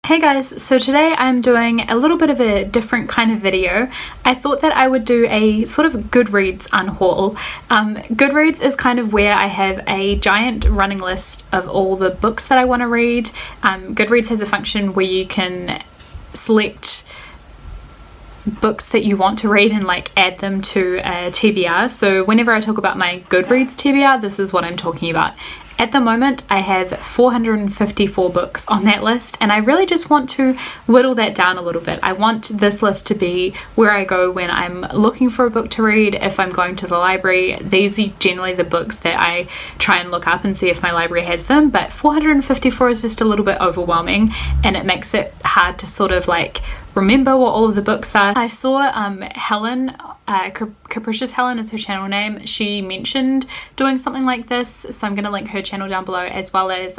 Hey guys, so today I'm doing a little bit of a different kind of video. I thought that I would do a sort of Goodreads unhaul. Goodreads is kind of where I have a giant running list of all the books that I want to read. Goodreads has a function where you can select books that you want to read and like add them to a TBR. So whenever I talk about my Goodreads TBR, this is what I'm talking about. At the moment I have 454 books on that list, and I really just want to whittle that down a little bit. I want this list to be where I go when I'm looking for a book to read. If I'm going to the library, these are generally the books that I try and look up and see if my library has them, but 454 is just a little bit overwhelming and it makes it hard to sort of like remember what all of the books are. I saw Helen, Capricious Helen is her channel name, she mentioned doing something like this, so I'm going to link her channel down below, as well as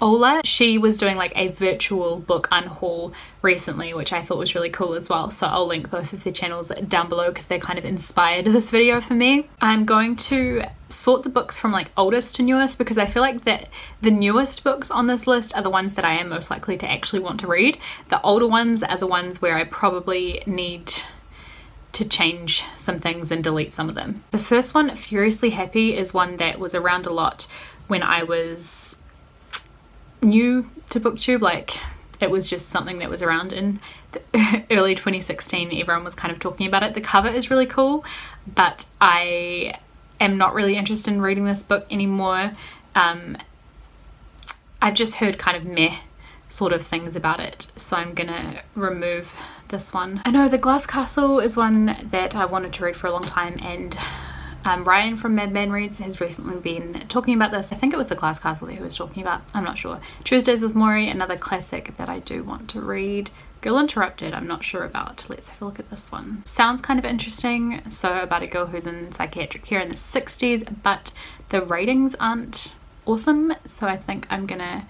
Ola. She was doing like a virtual book unhaul recently, which I thought was really cool as well, so I'll link both of their channels down below because they kind of inspired this video for me. I'm going to sort the books from like oldest to newest because I feel like that the newest books on this list are the ones that I am most likely to actually want to read. The older ones are the ones where I probably need to change some things and delete some of them. The first one, Furiously Happy, is one that was around a lot when I was new to BookTube. Like, it was just something that was around in the early 2016. Everyone was kind of talking about it. The cover is really cool, but I am not really interested in reading this book anymore. I've just heard kind of meh sort of things about it, so I'm gonna remove this one. I know The Glass Castle is one that I wanted to read for a long time, and Ryan from Madman Reads has recently been talking about this. I think it was The Glass Castle that he was talking about, I'm not sure. Tuesdays with Maury, another classic that I do want to read. Girl Interrupted, I'm not sure about. Let's have a look at this one. Sounds kind of interesting. So about a girl who's in psychiatric care in the 60s, but the ratings aren't awesome, so I think I'm gonna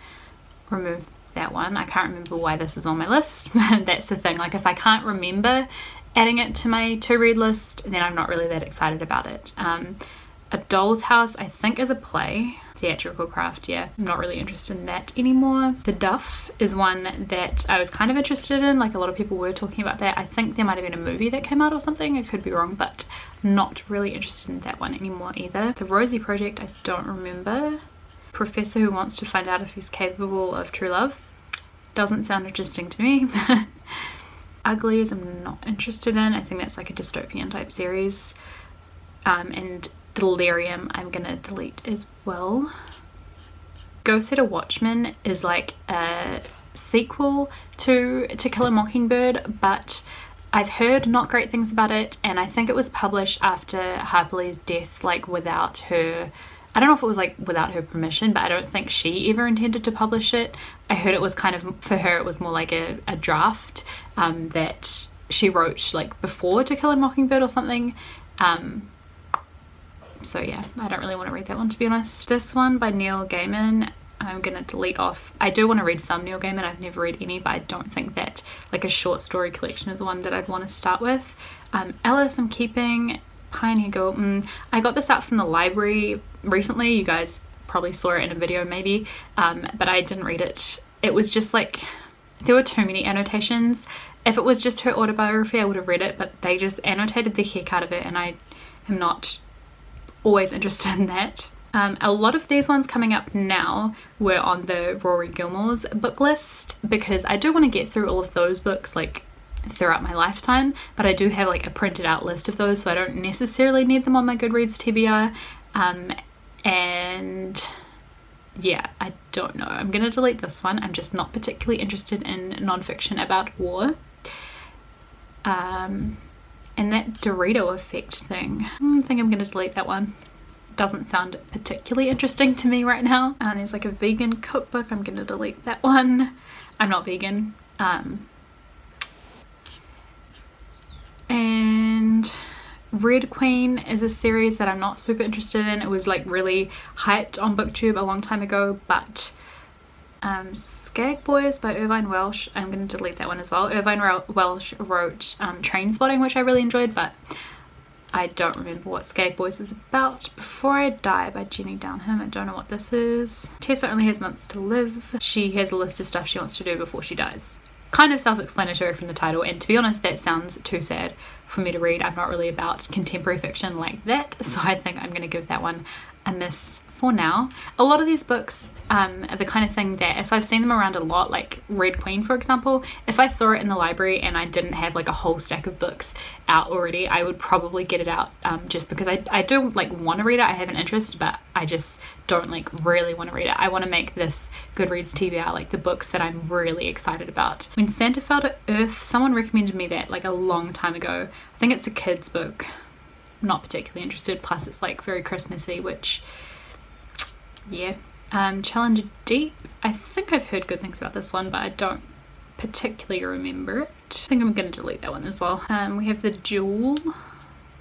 remove that one. I can't remember why this is on my list. That's the thing, like if I can't remember adding it to my to read list, then I'm not really that excited about it. A Doll's House, I think, is a play. Theatrical craft, yeah, I'm not really interested in that anymore. The Duff is one that I was kind of interested in, like a lot of people were talking about that. I think there might have been a movie that came out or something, I could be wrong, but not really interested in that one anymore either. The Rosie Project, I don't remember. Professor Who Wants to Find Out If He's Capable of True Love, doesn't sound interesting to me. Uglies, I'm not interested in. I think that's like a dystopian type series. And Delirium, I'm gonna delete as well. Go Set a Watchman is like a sequel to Kill a Mockingbird, but I've heard not great things about it, and I think it was published after Harper Lee's death, like without her, I don't know if it was like without her permission, but I don't think she ever intended to publish it. I heard it was kind of, for her it was more like a draft that she wrote like before To Kill a Mockingbird or something. So yeah, I don't really want to read that one, to be honest. This one by Neil Gaiman, I'm gonna delete off. I do want to read some Neil Gaiman, I've never read any, but I don't think that like a short story collection is the one that I'd want to start with. Alice I'm keeping. Pioneer Girl, I got this out from the library recently, you guys probably saw it in a video maybe, but I didn't read it. It was just like, there were too many annotations. If it was just her autobiography I would have read it, but they just annotated the heck out of it, and I am not always interested in that. A lot of these ones coming up now were on the Rory Gilmore's book list, because I do want to get through all of those books like throughout my lifetime, but I do have like a printed out list of those, so I don't necessarily need them on my Goodreads TBR. And yeah, I don't know, I'm gonna delete this one. I'm just not particularly interested in non-fiction about war. And that Dorito effect thing, I think I'm gonna delete that one. Doesn't sound particularly interesting to me right now. And there's like a vegan cookbook, I'm gonna delete that one. I'm not vegan. And Red Queen is a series that I'm not super interested in. It was like really hyped on BookTube a long time ago, but Skag Boys by Irvine Welsh, I'm going to delete that one as well. Irvine Welsh wrote Trainspotting, which I really enjoyed, but I don't remember what Skag Boys is about. Before I Die by Jenny Downham. I don't know what this is. Tessa only has months to live. She has a list of stuff she wants to do before she dies. Kind of self-explanatory from the title, and to be honest that sounds too sad for me to read. I'm not really about contemporary fiction like that, so I think I'm going to give that one a miss for now. A lot of these books are the kind of thing that if I've seen them around a lot, like Red Queen for example, if I saw it in the library and I didn't have like a whole stack of books out already, I would probably get it out just because I do like want to read it. I have an interest, but I just don't like really want to read it. I want to make this Goodreads TBR like the books that I'm really excited about. When Santa Fell to Earth, someone recommended me that like a long time ago. I think it's a kid's book. I'm not particularly interested, plus it's like very Christmassy, which yeah. Challenger Deep. I think I've heard good things about this one, but I don't particularly remember it. I think I'm going to delete that one as well. We have The Jewel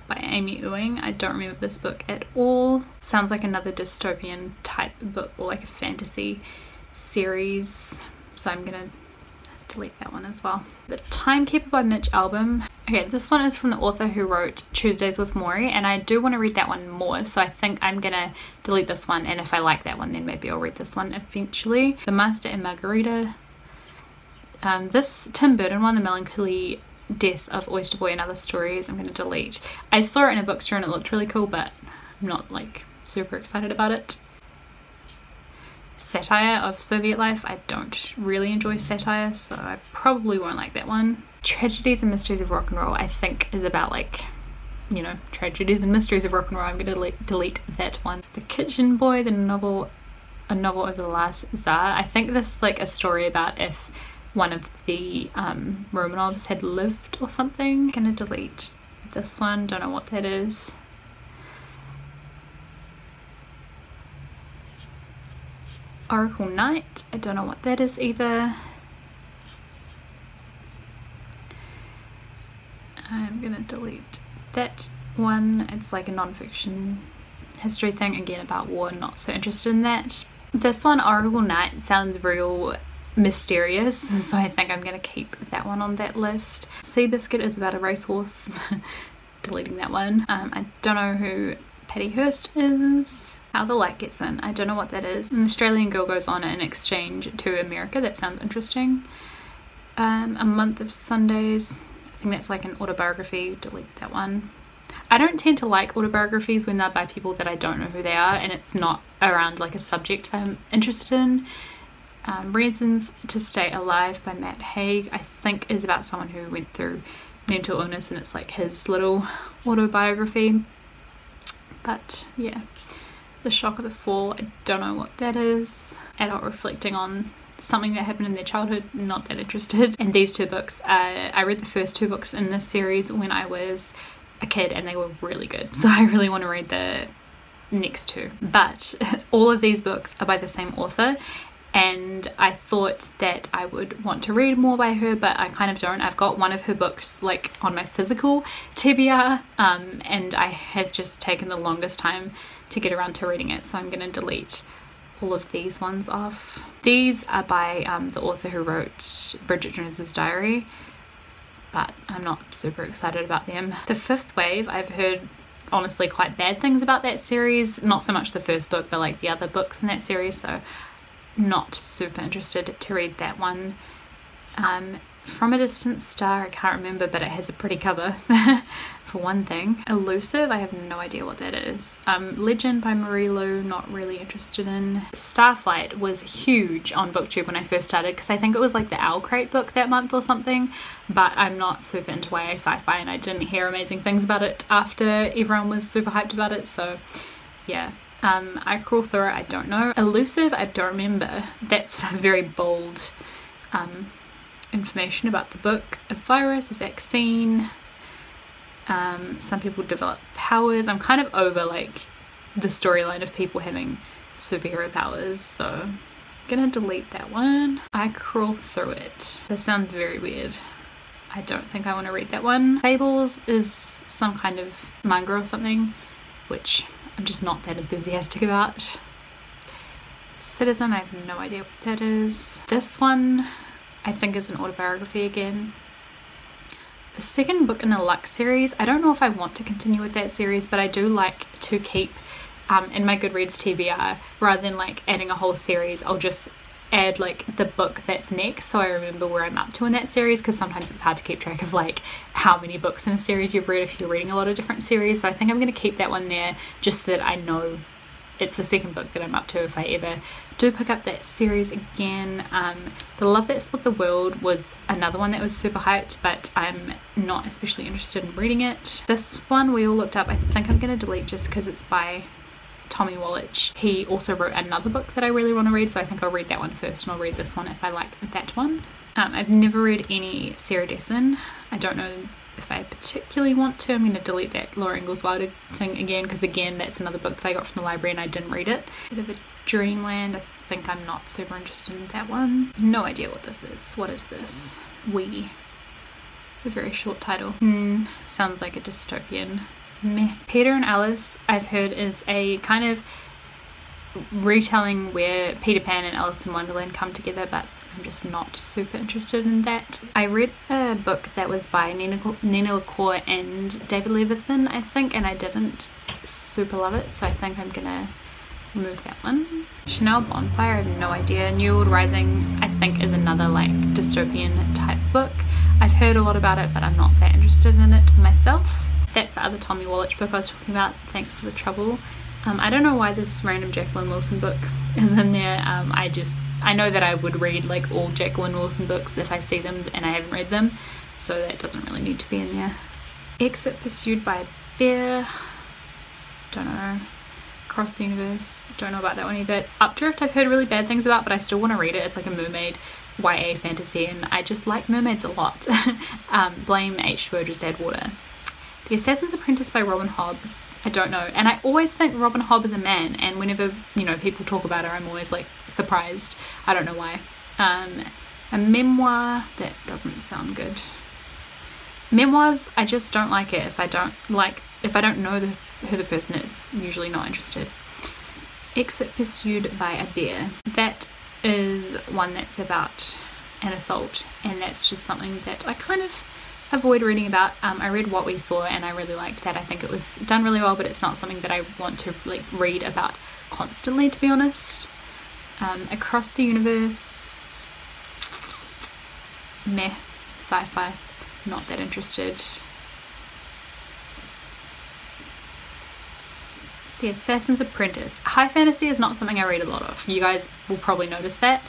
by Amy Ewing. I don't remember this book at all. Sounds like another dystopian type book or like a fantasy series, so I'm going to delete that one as well. The Timekeeper by Mitch Albom. Okay, this one is from the author who wrote Tuesdays with Morrie, and I do want to read that one more, so I think I'm gonna delete this one, and if I like that one then maybe I'll read this one eventually. The Master and Margarita. This Tim Burton one, The Melancholy Death of Oyster Boy and Other Stories, I'm gonna delete. I saw it in a bookstore and it looked really cool, but I'm not like super excited about it. Satire of Soviet Life. I don't really enjoy satire, so I probably won't like that one. Tragedies and Mysteries of Rock and Roll, I think is about like, you know, tragedies and mysteries of rock and roll. I'm gonna delete that one. The Kitchen Boy, a novel of the last Tsar. I think this is like a story about if one of the Romanovs had lived or something. I'm gonna delete this one, don't know what that is. Oracle Knight, I don't know what that is either. I'm gonna delete that one. It's like a non-fiction history thing, again about war, not so interested in that. This one, Oracle Knight, sounds real mysterious, so I think I'm gonna keep that one on that list. Seabiscuit is about a racehorse. Deleting that one. I don't know who Patty Hearst is. How the Light Gets In, I don't know what that is. An Australian girl goes on an exchange to America, that sounds interesting. A Month of Sundays, I think that's like an autobiography, delete that one. I don't tend to like autobiographies when they're by people that I don't know who they are and it's not around like a subject I'm interested in. Reasons to Stay Alive by Matt Haig, I think is about someone who went through mental illness and it's like his little autobiography. But yeah, The Shock of the Fall, I don't know what that is. Adult reflecting on something that happened in their childhood, not that interested. And these two books, I read the first two books in this series when I was a kid and they were really good, so I really want to read the next two. But all of these books are by the same author, and I thought that I would want to read more by her, but I kind of don't. I've got one of her books like on my physical TBR, and I have just taken the longest time to get around to reading it, so I'm going to delete all of these ones off. These are by the author who wrote Bridget Jones's Diary, but I'm not super excited about them. The Fifth Wave, I've heard honestly quite bad things about that series, not so much the first book but like the other books in that series, so not super interested to read that one. From a Distant Star, I can't remember, but it has a pretty cover for one thing. Elusive, I have no idea what that is. Legend by Marie Lu, not really interested in. Starflight was huge on BookTube when I first started because I think it was like the Owl Crate book that month or something, but I'm not super into YA sci-fi and I didn't hear amazing things about it after everyone was super hyped about it, so yeah. I Crawl Through It, I don't know. Elusive, I don't remember. That's very bold information about the book. A virus, a vaccine, some people develop powers. I'm kind of over like the storyline of people having superhero powers, so I'm gonna delete that one. I Crawl Through It. This sounds very weird. I don't think I want to read that one. Fables is some kind of manga or something, which I'm just not that enthusiastic about. Citizen, I have no idea what that is. This one I think is an autobiography again. the second book in the Luck series. I don't know if I want to continue with that series, but I do like to keep in my Goodreads TBR, rather than like adding a whole series, I'll just add like the book that's next so I remember where I'm up to in that series, because sometimes it's hard to keep track of like how many books in a series you've read if you're reading a lot of different series. So I think I'm going to keep that one there just so that I know it's the second book that I'm up to if I ever do pick up that series again. The Love That Split the World was another one that was super hyped, but I'm not especially interested in reading it. This one we all looked up, I think I'm going to delete just because it's by Tommy Wallich. He also wrote another book that I really want to read, so I think I'll read that one first and I'll read this one if I like that one. I've never read any Sarah Dessen. I don't know if I particularly want to. I'm going to delete that Laura Ingalls Wilder thing again, because again that's another book that I got from the library and I didn't read it. Bit of a Dreamland. I think I'm not super interested in that one. No idea what this is. What is this? We. It's a very short title. Sounds like a dystopian. Meh. Peter and Alice, I've heard, is a kind of retelling where Peter Pan and Alice in Wonderland come together, but I'm just not super interested in that. I read a book that was by Nina LaCour and David Levithan, I think, and I didn't super love it, so I think I'm gonna remove that one. Chanel Bonfire, I have no idea. New World Rising, I think, is another like dystopian type book. I've heard a lot about it, but I'm not that interested in it myself. That's the other Tommy Wallich book I was talking about, Thanks for the Trouble. I don't know why this random Jacqueline Wilson book is in there. I know that I would read like all Jacqueline Wilson books if I see them and I haven't read them, so that doesn't really need to be in there. Exit Pursued by a Bear, don't know. Across the Universe, don't know about that one either. Updrift I've heard really bad things about, but I still want to read it. It's like a mermaid YA fantasy and I just like mermaids a lot. Blame H2O, just add water. The Assassin's Apprentice by Robin Hobb, I don't know, and I always think Robin Hobb is a man, and whenever, you know, people talk about her I'm always like surprised. I don't know why. A memoir, that doesn't sound good. Memoirs, I just don't like it. If I don't know who the person is, usually not interested. Exit Pursued by a Bear, that is one that's about an assault, and that's just something that I kind of avoid reading about. I read What We Saw and I really liked that. I think it was done really well, but it's not something that I want to like read about constantly, to be honest. Across the Universe, meh. Sci-fi, not that interested. The Assassin's Apprentice. High fantasy is not something I read a lot of. You guys will probably notice that.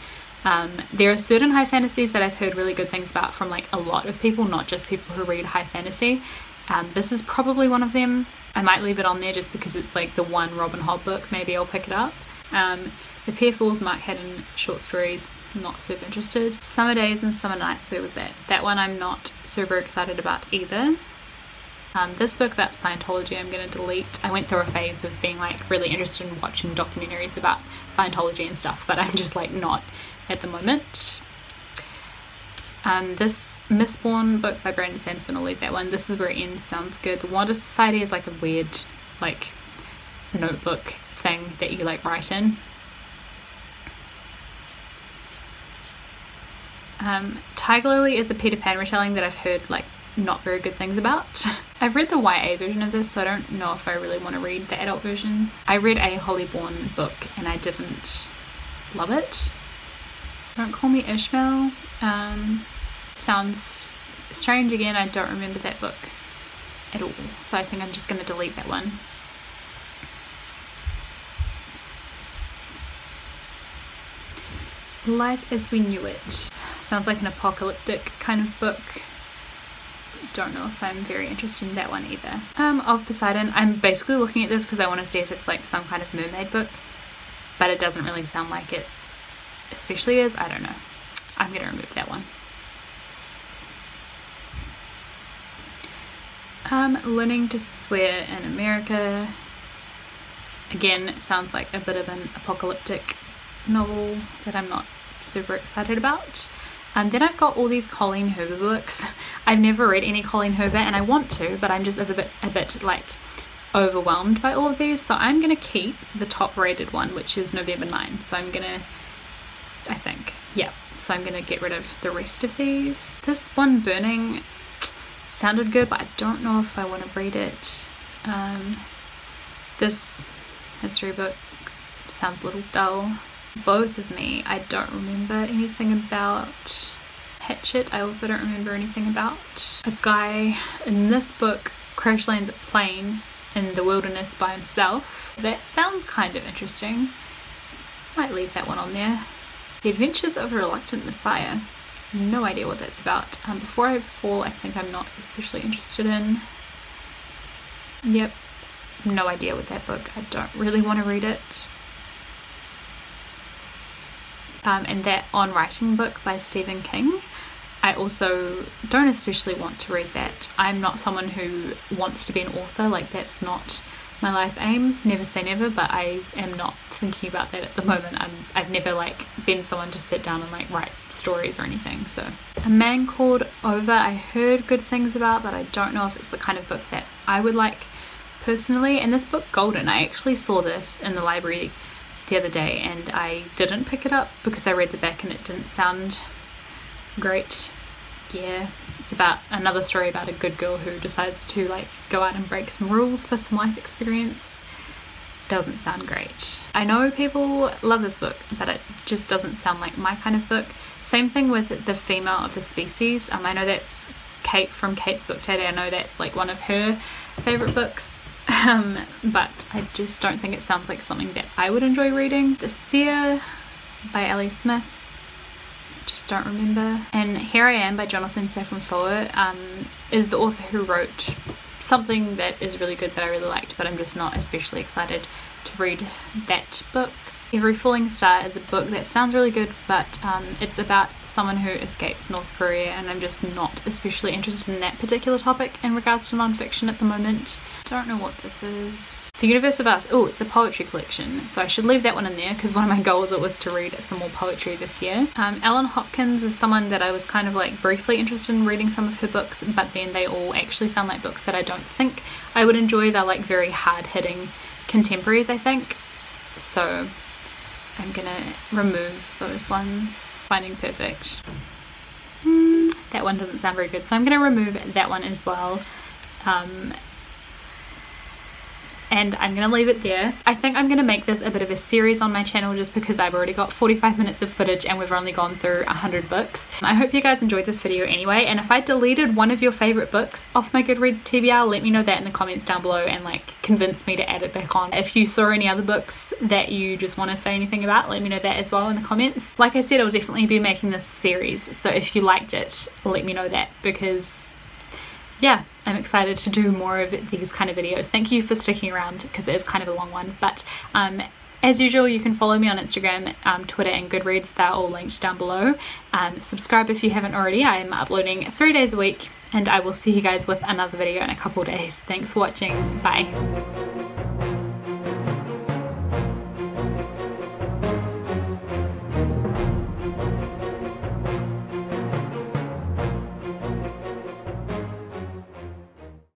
There are certain high fantasies that I've heard really good things about from like a lot of people, not just people who read high fantasy. This is probably one of them. I might leave it on there just because it's like the one Robin Hobb book. Maybe I'll pick it up. The Pear Falls Mark Haddon short stories, not super interested. Summer Days and Summer Nights, where was that? That one I'm not super excited about either. This book about Scientology I'm going to delete. I went through a phase of being like really interested in watching documentaries about Scientology and stuff, but I'm just like not at the moment. This Mistborn book by Brandon Sanderson, I'll leave that one. This Is Where It Ends sounds good. The Wanda Society is like a weird like notebook thing that you like write in. Tiger Lily is a Peter Pan retelling that I've heard like not very good things about. I've read the YA version of this, so I don't know if I really want to read the adult version. I read a Hollyborn book and I didn't love it. Don't Call Me Ishmael. Sounds strange again. I don't remember that book at all, so I think I'm just going to delete that one. Life as We Knew It. Sounds like an apocalyptic kind of book. Don't know if I'm very interested in that one either. Of Poseidon. I'm basically looking at this because I want to see if it's like some kind of mermaid book, but it doesn't really sound like it, especially as, I don't know. I'm going to remove that one. Learning to Swear in America. Again, sounds like a bit of an apocalyptic novel that I'm not super excited about. And then I've got all these Colleen Hoover books. I've never read any Colleen Hoover and I want to, but I'm just a bit like overwhelmed by all of these. So I'm going to keep the top rated one, which is November 9. So I'm going to, I think, yeah. So I'm going to get rid of the rest of these. This one, Burning, sounded good, but I don't know if I want to read it. This history book sounds a little dull. Both of me, I don't remember anything about. Hatchet, I also don't remember anything about. A guy in this book crash lands a plane in the wilderness by himself. That sounds kind of interesting. Might leave that one on there. The Adventures of a Reluctant Messiah. No idea what that's about. Before I Fall, I think I'm not especially interested in. Yep, no idea what that book. I don't really want to read it. And that On Writing book by Stephen King, I also don't especially want to read that. I'm not someone who wants to be an author, like that's not my life aim. Never say never, but I am not thinking about that at the moment. I've never like been someone to sit down and like write stories or anything. So A Man Called Over, I heard good things about, but I don't know if it's the kind of book that I would like personally. And this book Golden, I actually saw this in the library the other day and I didn't pick it up because I read the back and it didn't sound great. Yeah, it's about another story about a good girl who decides to like go out and break some rules for some life experience. Doesn't sound great. I know people love this book, but it just doesn't sound like my kind of book. Same thing with The Female of the Species. I know that's Kate from Kate's BookTube. I know that's like one of her favorite books. But I just don't think it sounds like something that I would enjoy reading. The Seer by Ellie Smith, just don't remember. And Here I Am by Jonathan Safran Foer is the author who wrote something that is really good that I really liked, but I'm just not especially excited to read that book. Every Falling Star is a book that sounds really good, but it's about someone who escapes North Korea, and I'm just not especially interested in that particular topic in regards to non-fiction at the moment. Don't know what this is. The Universe of Us. Oh, it's a poetry collection, so I should leave that one in there because one of my goals was to read some more poetry this year. Ellen Hopkins is someone that I was kind of like briefly interested in reading some of her books, but then they all actually sound like books that I don't think I would enjoy. They're like very hard-hitting contemporaries, I think. So I'm gonna remove those ones. Finding Perfect. That one doesn't sound very good, so I'm gonna remove that one as well. And I'm gonna leave it there. I think I'm gonna make this a bit of a series on my channel just because I've already got 45 minutes of footage and we've only gone through 100 books. I hope you guys enjoyed this video anyway, and if I deleted one of your favorite books off my Goodreads TBR, let me know that in the comments down below and like convince me to add it back on. If you saw any other books that you just want to say anything about, let me know that as well in the comments. Like I said, I'll definitely be making this series, so if you liked it, let me know that, because yeah, I'm excited to do more of these kind of videos. Thank you for sticking around because it is kind of a long one, but as usual, you can follow me on Instagram, Twitter and Goodreads. They're all linked down below. Subscribe if you haven't already. I am uploading 3 days a week, and I will see you guys with another video in a couple days. Thanks for watching. Bye.